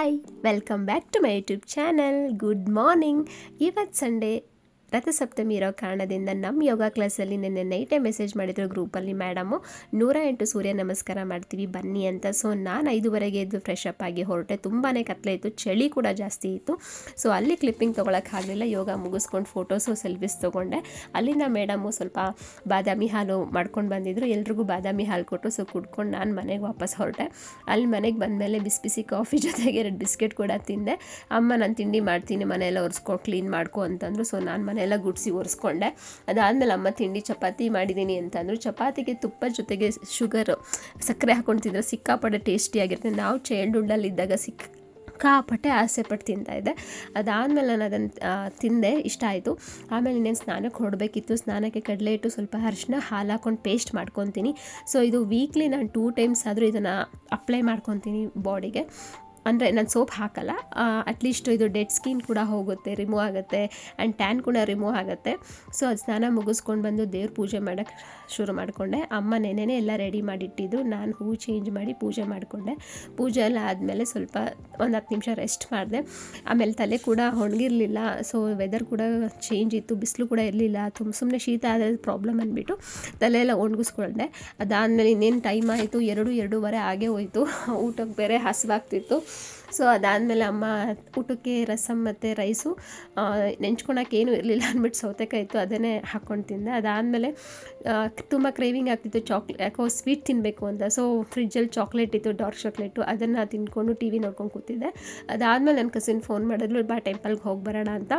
Hi, welcome back to my YouTube channel. Good morning. ಇವತ್ತು Sunday Rathasaptami ಇರೋ ಕಾರಣದಿಂದ ನಮ್ಮ ಯೋಗ ಕ್ಲಾಸಲ್ಲಿ ನಿನ್ನೆ ನೈಟೇ ಮೆಸೇಜ್ ಮಾಡಿದ್ರು ಗ್ರೂಪಲ್ಲಿ, ಮೇಡಮು 108 ಸೂರ್ಯ ನಮಸ್ಕಾರ ಮಾಡ್ತೀವಿ ಬನ್ನಿ ಅಂತ. ಸೊ ನಾನು 5:30 ಎದ್ದು ಫ್ರೆಶ್ ಅಪ್ ಆಗಿ ಹೊರಟೆ. ತುಂಬಾ ಕತ್ಲೆ ಇತ್ತು, ಚಳಿ ಕೂಡ ಜಾಸ್ತಿ ಇತ್ತು. ಸೊ ಅಲ್ಲಿ ಕ್ಲಿಪ್ಪಿಂಗ್ ತೊಗೊಳಕ್ಕಾಗಲಿಲ್ಲ. ಯೋಗ ಮುಗಿಸ್ಕೊಂಡು ಫೋಟೋಸು ಸೆಲ್ಫೀಸ್ ತೊಗೊಂಡೆ. ಅಲ್ಲಿಂದ ಮೇಡಮು ಸ್ವಲ್ಪ ಬಾದಾಮಿ ಹಾಲು ಮಾಡ್ಕೊಂಡು ಬಂದಿದ್ರು, ಎಲ್ರಿಗೂ ಬಾದಾಮಿ ಹಾಲು ಕೊಟ್ಟು ಸೊ ಕುಡ್ಕೊಂಡು ನಾನು ಮನೆಗೆ ವಾಪಸ್ ಹೊರಟೆ. ಅಲ್ಲಿ ಮನೆಗೆ ಬಂದಮೇಲೆ ಬಿಸಿ ಬಿಸಿ ಕಾಫಿ ಜೊತೆಗೆ 2 ಬಿಸ್ಕೆಟ್ ಕೂಡ ತಿಂದೆ. ಅಮ್ಮ ನಾನು ತಿಂಡಿ ಮಾಡ್ತೀನಿ, ಮನೆಯೆಲ್ಲ ಒರೆಸ್ಕೊಂಡು ಕ್ಲೀನ್ ಮಾಡ್ಕೊ ಅಂತಂದರು. ಸೊ ನಾನು ಮನೆಯೆಲ್ಲ ಗುಡಿಸಿ ಒರೆಸ್ಕೊಂಡೆ. ಅದಾದಮೇಲೆ ಅಮ್ಮ ತಿಂಡಿ ಚಪಾತಿ ಮಾಡಿದ್ದೀನಿ ಅಂತಂದರು. ಚಪಾತಿಗೆ ತುಪ್ಪದ ಜೊತೆಗೆ ಸಕ್ಕರೆ ಹಾಕೊಂಡು ತಿಂದರೆ ಸಿಕ್ಕಾಪಟ್ಟೆ ಟೇಸ್ಟಿಯಾಗಿರುತ್ತೆ. ನಾವು ಚೈಲ್ಡ್ಹುಡ್ಡಲ್ಲಿದ್ದಾಗ ಸಿಕ್ಕಾಪಟ್ಟೆ ಆಸೆ ಪಟ್ಟು ತಿಂತಾಯಿದ್ದೆ. ಅದಾದಮೇಲೆ ನಾನು ಅದನ್ನು ತಿಂದೆ, ಇಷ್ಟ ಆಯಿತು. ಆಮೇಲೆ ಇನ್ನೇನು ಸ್ನಾನಕ್ಕೆ ಹೊರಡಬೇಕಿತ್ತು. ಸ್ನಾನಕ್ಕೆ ಕಡಲೆ ಇಟ್ಟು ಸ್ವಲ್ಪ ಅರಿಶಿನ ಹಾಲು ಹಾಕ್ಕೊಂಡು ಪೇಸ್ಟ್ ಮಾಡ್ಕೊತೀನಿ. ಸೊ ಇದು ವೀಕ್ಲಿ ನಾನು 2 ಟೈಮ್ಸ್ ಆದರೂ ಇದನ್ನು ಅಪ್ಲೈ ಮಾಡ್ಕೊತೀನಿ ಬಾಡಿಗೆ. ಅಂದರೆ ನಾನು ಸೋಪ್ ಹಾಕಲ್ಲ, ಅಟ್ಲೀಸ್ಟ್ ಇದು ಡೆಡ್ ಸ್ಕಿನ್ ಕೂಡ ಹೋಗುತ್ತೆ, ರಿಮೂವ್ ಆಗುತ್ತೆ, ಆ್ಯಂಡ್ ಟ್ಯಾನ್ ಕೂಡ ರಿಮೂವ್ ಆಗುತ್ತೆ. ಸೊ ಅದು ಸ್ನಾನ ಮುಗಿಸ್ಕೊಂಡು ಬಂದು ದೇವ್ರ ಪೂಜೆ ಮಾಡೋಕ್ಕೆ ಶುರು ಮಾಡಿಕೊಂಡೆ. ಅಮ್ಮ ನೆನೆನೇ ಎಲ್ಲ ರೆಡಿ ಮಾಡಿಟ್ಟಿದ್ದು, ನಾನು ಹೂ ಚೇಂಜ್ ಮಾಡಿ ಪೂಜೆ ಮಾಡಿಕೊಂಡೆ. ಪೂಜೆ ಎಲ್ಲ ಆದಮೇಲೆ ಸ್ವಲ್ಪ ಒಂದು 10 ನಿಮಿಷ ರೆಸ್ಟ್ ಮಾಡಿದೆ. ಆಮೇಲೆ ತಲೆ ಕೂಡ ಒಣಗಿರಲಿಲ್ಲ. ಸೊ ವೆದರ್ ಕೂಡ ಚೇಂಜ್ ಇತ್ತು, ಬಿಸಿಲು ಕೂಡ ಇರಲಿಲ್ಲ. ಸುಮ್ಮನೆ ಶೀತ ಆದರೆ ಪ್ರಾಬ್ಲಮ್ ಅಂದ್ಬಿಟ್ಟು ತಲೆ ಎಲ್ಲ ಒಣಗಿಸ್ಕೊಂಡೆ. ಅದಾದಮೇಲೆ ಇನ್ನೇನು ಟೈಮ್ ಆಯಿತು, 2-2:30 ಆಗೇ ಹೋಯಿತು. ಊಟಕ್ಕೆ ಬೇರೆ ಹಸಿವಾಗ್ತಿತ್ತು. ಸೊ ಅದಾದಮೇಲೆ ಅಮ್ಮ ಊಟಕ್ಕೆ ರಸಮ್ ಮತ್ತು ರೈಸು, ನೆಂಚ್ಕೊಳಕ್ಕೇನು ಇರಲಿಲ್ಲ ಅಂದ್ಬಿಟ್ಟು ಸೌತೆಕಾಯಿ ಇತ್ತು, ಅದನ್ನೇ ಹಾಕ್ಕೊಂಡು ತಿಂದೆ. ಅದಾದಮೇಲೆ ತುಂಬ ಕ್ರೇವಿಂಗ್ ಆಗ್ತಿತ್ತು, ಯಾಕೋ ಸ್ವೀಟ್ ತಿನ್ನಬೇಕು ಅಂತ. ಸೊ ಫ್ರಿಜ್ಜಲ್ಲಿ ಚಾಕ್ಲೇಟ್ ಇತ್ತು, ಡಾರ್ಕ್ ಚಾಕ್ಲೇಟು, ಅದನ್ನು ತಿಂದ್ಕೊಂಡು ಟಿ ವಿ ನೋಡ್ಕೊಂಡು ಕೂತಿದ್ದೆ. ಅದಾದಮೇಲೆ ನನ್ನ ಕಸಿನ್ ಫೋನ್ ಮಾಡಿದ್ರು, ಬಾ ಟೆಂಪಲ್ಗೆ ಹೋಗಿ ಬರೋಣ ಅಂತ.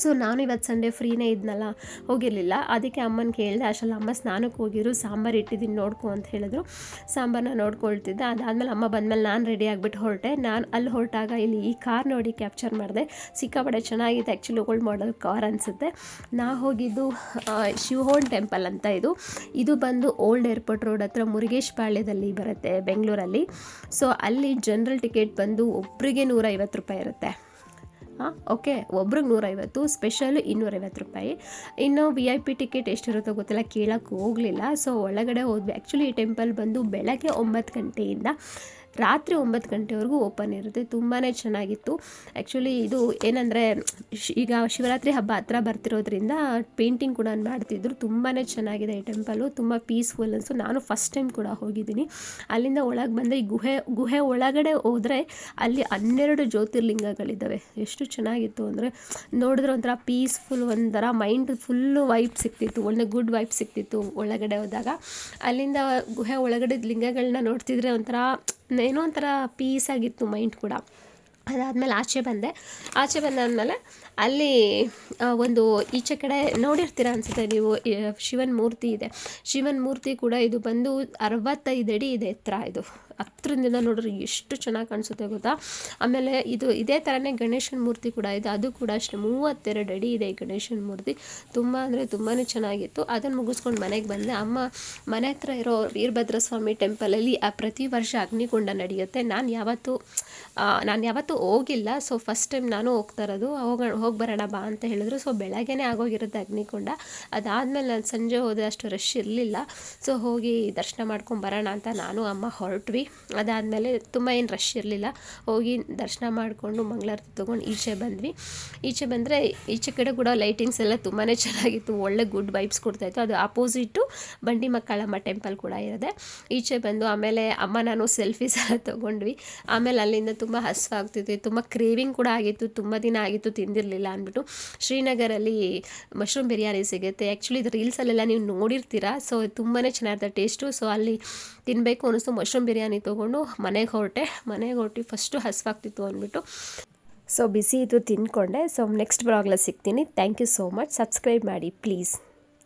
ಸೊ ನಾನು ಇವತ್ತು ಸಂಡೇ ಫ್ರೀನೇ ಇದ್ನಲ್ಲ, ಹೋಗಿರಲಿಲ್ಲ. ಅದಕ್ಕೆ ಅಮ್ಮನ ಕೇಳಿದೆ. ಅಷ್ಟರಲ್ಲಿ ಅಮ್ಮ ಸ್ನಾನಕ್ಕೆ ಹೋಗಿದ್ರು, ಸಾಂಬಾರು ಇಟ್ಟಿದ್ದೀನಿ ನೋಡ್ಕೊ ಅಂತ ಹೇಳಿದ್ರು. ಸಾಂಬಾರನ್ನ ನೋಡ್ಕೊಳ್ತಿದ್ದೆ. ಅದಾದಮೇಲೆ ಅಮ್ಮ ಬಂದಮೇಲೆ ನಾನು ರೆಡಿ ಆಗಿಬಿಟ್ಟು ಹೊರಟೆ. ನಾನು ಅಲ್ಲಿ ಹೊರಟಾಗ ಇಲ್ಲಿ ಈ ಕಾರ್ ನೋಡಿ ಕ್ಯಾಪ್ಚರ್ ಮಾಡಿದೆ. ಸಿಕ್ಕಾಪಟ್ಟೆ ಚೆನ್ನಾಗಿದೆ, ಆ್ಯಕ್ಚುಲಿ ಓಲ್ಡ್ ಮಾಡೆಲ್ ಕಾರ್ ಅನಿಸುತ್ತೆ. ನಾ ಹೋಗಿದ್ದು ಶಿವಹೋನ್ ಟೆಂಪಲ್ ಅಂತ. ಇದು ಬಂದು ಓಲ್ಡ್ ಏರ್ಪೋರ್ಟ್ ರೋಡ್ ಹತ್ರ ಮುರುಗೇಶ್ ಪಾಳ್ಯದಲ್ಲಿ ಬರುತ್ತೆ, ಬೆಂಗಳೂರಲ್ಲಿ. ಸೊ ಅಲ್ಲಿ ಜನರಲ್ ಟಿಕೆಟ್ ಬಂದು ಒಬ್ಬರಿಗೆ 150 ರೂಪಾಯಿ ಇರುತ್ತೆ. ಓಕೆ, ಒಬ್ರಿಗೆ 150, ಸ್ಪೆಷಲು 250 ರೂಪಾಯಿ. ಇನ್ನು VIP ಟಿಕೆಟ್ ಎಷ್ಟಿರುತ್ತೋ ಗೊತ್ತಿಲ್ಲ, ಕೇಳೋಕ್ಕೆ ಹೋಗಲಿಲ್ಲ. ಸೊ ಒಳಗಡೆ ಹೋದ್ವಿ. ಆ್ಯಕ್ಚುಲಿ ಈ ಟೆಂಪಲ್ ಬಂದು ಬೆಳಗ್ಗೆ 9 ಗಂಟೆಯಿಂದ ರಾತ್ರಿ 9 ಗಂಟೆವರೆಗೂ ಓಪನ್ ಇರುತ್ತೆ. ತುಂಬಾ ಚೆನ್ನಾಗಿತ್ತು. ಆ್ಯಕ್ಚುಲಿ ಇದು ಏನಂದರೆ ಈಗ ಶಿವರಾತ್ರಿ ಹಬ್ಬ ಹತ್ರ ಬರ್ತಿರೋದ್ರಿಂದ ಪೇಂಟಿಂಗ್ ಕೂಡ ಮಾಡ್ತಿದ್ರು. ತುಂಬಾ ಚೆನ್ನಾಗಿದೆ ಈ ಟೆಂಪಲು, ತುಂಬ ಪೀಸ್ಫುಲ್ ಅನಿಸ್ತು. ನಾನು ಫಸ್ಟ್ ಟೈಮ್ ಕೂಡ ಹೋಗಿದ್ದೀನಿ. ಅಲ್ಲಿಂದ ಒಳಗೆ ಬಂದರೆ ಈ ಗುಹೆ ಒಳಗಡೆ ಹೋದರೆ ಅಲ್ಲಿ 12 ಜ್ಯೋತಿರ್ಲಿಂಗಗಳಿದ್ದಾವೆ. ಎಷ್ಟು ಚೆನ್ನಾಗಿತ್ತು ಅಂದರೆ ನೋಡಿದ್ರೆ ಒಂಥರ ಪೀಸ್ಫುಲ್, ಒಂಥರ ಮೈಂಡ್ ಫುಲ್ಲು ವೈಬ್ ಸಿಗ್ತಿತ್ತು, ಒಳ್ಳೆ ಗುಡ್ ವೈಬ್ ಸಿಗ್ತಿತ್ತು ಒಳಗಡೆ ಹೋದಾಗ. ಅಲ್ಲಿಂದ ಗುಹೆ ಒಳಗಡೆ ಲಿಂಗಗಳನ್ನ ನೋಡ್ತಿದ್ರೆ ಒಂಥರ ಏನೋ ಒಂಥರ ಪೀಸಾಗಿತ್ತು ಮೈಂಡ್ ಕೂಡ. ಅದಾದಮೇಲೆ ಆಚೆ ಬಂದಾದಮೇಲೆ ಅಲ್ಲಿ ಒಂದು ಈಚೆ ಕಡೆ ನೋಡಿರ್ತೀರ ಅನಿಸುತ್ತೆ ನೀವು, ಶಿವನ ಮೂರ್ತಿ ಇದೆ. ಶಿವನ ಮೂರ್ತಿ ಕೂಡ ಇದು ಬಂದು 65 ಅಡಿ ಇದೆ ಎತ್ತರ. ಇದು ಹತ್ರದಿಂದ ನೋಡ್ರಿ ಎಷ್ಟು ಚೆನ್ನಾಗಿ ಕಾಣಿಸುತ್ತೆ ಗೊತ್ತಾ. ಆಮೇಲೆ ಇದೇ ಥರನೇ ಗಣೇಶನ ಮೂರ್ತಿ ಕೂಡ ಇದೆ, ಅದು ಕೂಡ ಅಷ್ಟೇ 32 ಅಡಿ ಇದೆ ಈ ಗಣೇಶನ ಮೂರ್ತಿ. ತುಂಬ ಅಂದರೆ ತುಂಬಾ ಚೆನ್ನಾಗಿತ್ತು. ಅದನ್ನು ಮುಗಿಸ್ಕೊಂಡು ಮನೆಗೆ ಬಂದೆ. ಅಮ್ಮ ಮನೆ ಹತ್ರ ಇರೋ ವೀರಭದ್ರ ಸ್ವಾಮಿ ಟೆಂಪಲಲ್ಲಿ ಪ್ರತಿ ವರ್ಷ ಅಗ್ನಿಕುಂಡ ನಡೆಯುತ್ತೆ. ನಾನು ಯಾವತ್ತೂ ಹೋಗಿಲ್ಲ. ಸೊ ಫಸ್ಟ್ ಟೈಮ್ ನಾನು ಹೋಗ್ತಾ ಇರೋದು. ಹೋಗಿ ಬರೋಣ ಬಾ ಅಂತ ಹೇಳಿದ್ರು. ಸೊ ಬೆಳಗ್ಗೆನೇ ಆಗೋಗಿರುತ್ತೆ ಅಗ್ನಿಕುಂಡ. ಅದಾದಮೇಲೆ ನಾನು ಸಂಜೆ ಹೋದೆ, ಅಷ್ಟು ರಶ್ ಇರಲಿಲ್ಲ. ಸೊ ಹೋಗಿ ದರ್ಶನ ಮಾಡ್ಕೊಂಡು ಬರೋಣ ಅಂತ ನಾನು ಅಮ್ಮ ಹೊರಟ್ವಿ. ಅದಾದಮೇಲೆ ತುಂಬ ಏನು ರಶ್ ಇರಲಿಲ್ಲ. ಹೋಗಿ ದರ್ಶನ ಮಾಡಿಕೊಂಡು ಮಂಗಳಾರತಿ ತೊಗೊಂಡು ಈಚೆ ಬಂದ್ವಿ. ಈಚೆ ಕಡೆ ಕೂಡ ಲೈಟಿಂಗ್ಸ್ ಎಲ್ಲ ತುಂಬಾ ಚೆನ್ನಾಗಿತ್ತು, ಒಳ್ಳೆ ಗುಡ್ ವೈಬ್ಸ್ ಕೊಡ್ತಾಯಿತ್ತು. ಅದು ಆಪೋಸಿಟ್ಟು ಬಂಡಿ ಮಕ್ಕಳಮ್ಮ ಟೆಂಪಲ್ ಕೂಡ ಇರುತ್ತೆ. ಈಚೆ ಬಂದು ಆಮೇಲೆ ಅಮ್ಮ ನಾನು ಸೆಲ್ಫೀಸ್ ಎಲ್ಲ ತೊಗೊಂಡ್ವಿ. ಆಮೇಲೆ ಅಲ್ಲಿಂದ ತುಂಬ ಹಸಿವಾಗ್ತಿತ್ತು, ತುಂಬ ಕ್ರೇವಿಂಗ್ ಕೂಡ ಆಗಿತ್ತು, ತುಂಬ ದಿನ ಆಗಿತ್ತು ತಿಂದಿರಲಿಲ್ಲ ಅಂದ್ಬಿಟ್ಟು ಶ್ರೀನಗರಲ್ಲಿ ಮಶ್ರೂಮ್ ಬಿರಿಯಾನಿ ಸಿಗುತ್ತೆ. ಆ್ಯಕ್ಚುಲಿ ಇದು ರೀಲ್ಸಲ್ಲೆಲ್ಲ ನೀವು ನೋಡಿರ್ತೀರಾ. ಸೊ ತುಂಬಾ ಚೆನ್ನಾಗಿರುತ್ತೆ ಟೇಸ್ಟು. ಸೊ ಅಲ್ಲಿ ತಿನ್ನಬೇಕು ಅನ್ನಿಸ್ತು, ಮಶ್ರೂಮ್ ಬಿರಿಯಾನಿ ತೊಗೊಂಡು ಮನೆಗೆ ಹೊರಟಿ ಫಸ್ಟು ಹಸಿವಾಗ್ತಿತ್ತು ಅಂದ್ಬಿಟ್ಟು. ಸೊ ಬಿಸಿ ಇದು ತಿಂದ್ಕೊಂಡೆ. ಸೊ ನೆಕ್ಸ್ಟ್ ಬ್ಲಾಗಲ್ಲಿ ಸಿಗ್ತೀನಿ. Thank you so much. Subscribe ಮಾಡಿ ಪ್ಲೀಸ್.